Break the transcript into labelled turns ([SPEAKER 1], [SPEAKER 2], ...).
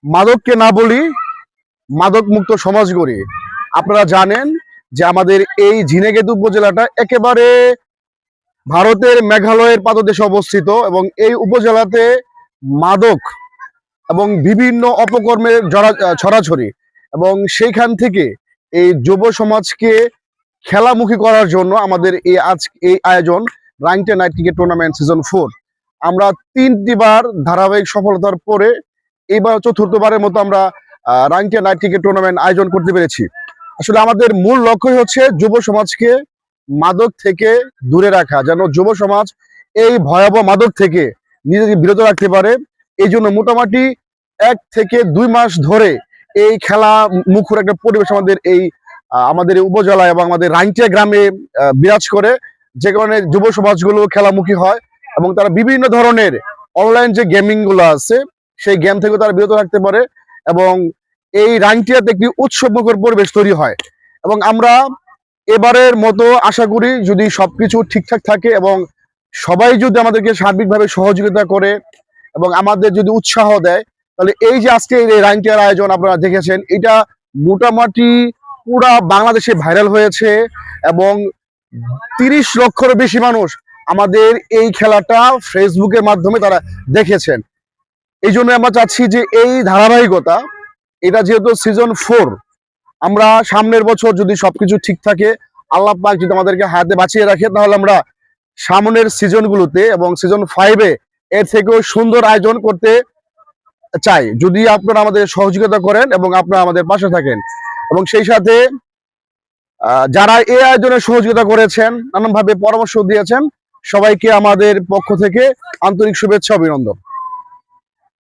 [SPEAKER 1] মাদককে না বলি, মাদক মুক্ত সমাজ গড়ি। আপনারা জানেন যে আমাদের এই ঝিনাইদহ উপজেলাটা একেবারে ভারতের মেঘালয়ের পাদদেশে অবস্থিত এবং এই উপজেলাতে মাদক এবং বিভিন্ন অপকর্মের ছড়াছড়ি, এবং সেইখান থেকে এই যুব সমাজকে খেলামুখী করার জন্য আমাদের এই আয়োজন রাইংটে নাইট ক্রিকেট টুর্নামেন্ট সিজন 4। আমরা 3টি বার ধারাবাহিক সফলতার পরে এইবার চতুর্থবারের মতো আমরা রাইংটে নাইট ক্রিকেট টুর্নামেন্ট আয়োজন করতে পেরেছি। আসলে আমাদের মূল লক্ষ্যই হচ্ছে যুব সমাজকে মাদক থেকে দূরে রাখা, যেন যুব সমাজ এই ভয়াবহ মাদক থেকে নিজেকে বিরত রাখতে পারে। এই জন্য মোটামুটি 1 থেকে 2 মাস ধরে এই খেলা মুখর একটা পরিবেশ আমাদের এই উপজেলায় এবং আমাদের রাইংটে গ্রামে বিরাজ করে, যে কারণে যুব সমাজগুলো খেলামুখী হয় এবং তারা বিভিন্ন ধরনের অনলাইন যে গেমিং গুলো আছে সেই গেম থেকে তারা বিরত রাখতে পারে এবং এই রাইংটিয়াতে একটি উৎসবমুখর পরিবেশ তৈরি হয়। এবং আমরা এবারের মতো আশা করি যদি সবকিছু ঠিকঠাক থাকে এবং সবাই যদি আমাদেরকে সার্বিকভাবে সহযোগিতা করে এবং আমাদের যদি উৎসাহ দেয়, তাহলে এই যে আজকে এই রাইংটিয়ার আয়োজন আপনারা দেখেছেন, এটা মোটামুটি পুরা বাংলাদেশে ভাইরাল হয়েছে এবং 30 লক্ষেরও বেশি মানুষ আমাদের এই খেলাটা ফেসবুকের মাধ্যমে তারা দেখেছেন। এই জন্য আমরা চাচ্ছি যে এই ধারাবাহিকতা, এটা যেহেতু সিজন 4, আমরা সামনের বছর যদি সবকিছু ঠিক থাকে, আল্লাহ পাক যদি আমাদেরকে হাতে বাঁচিয়ে রাখে, তাহলে আমরা সামনের সিজনগুলোতে এবং সিজন 5-এ এর থেকেও সুন্দর আয়োজন করতে চাই, যদি আপনারা আমাদের সহযোগিতা করেন এবং আপনারা আমাদের পাশে থাকেন। এবং সেই সাথে যারা এই আয়োজনে সহযোগিতা করেছেন, নানানভাবে পরামর্শ দিয়েছেন, সবাইকে আমাদের পক্ষ থেকে আন্তরিক শুভেচ্ছা, অভিনন্দন।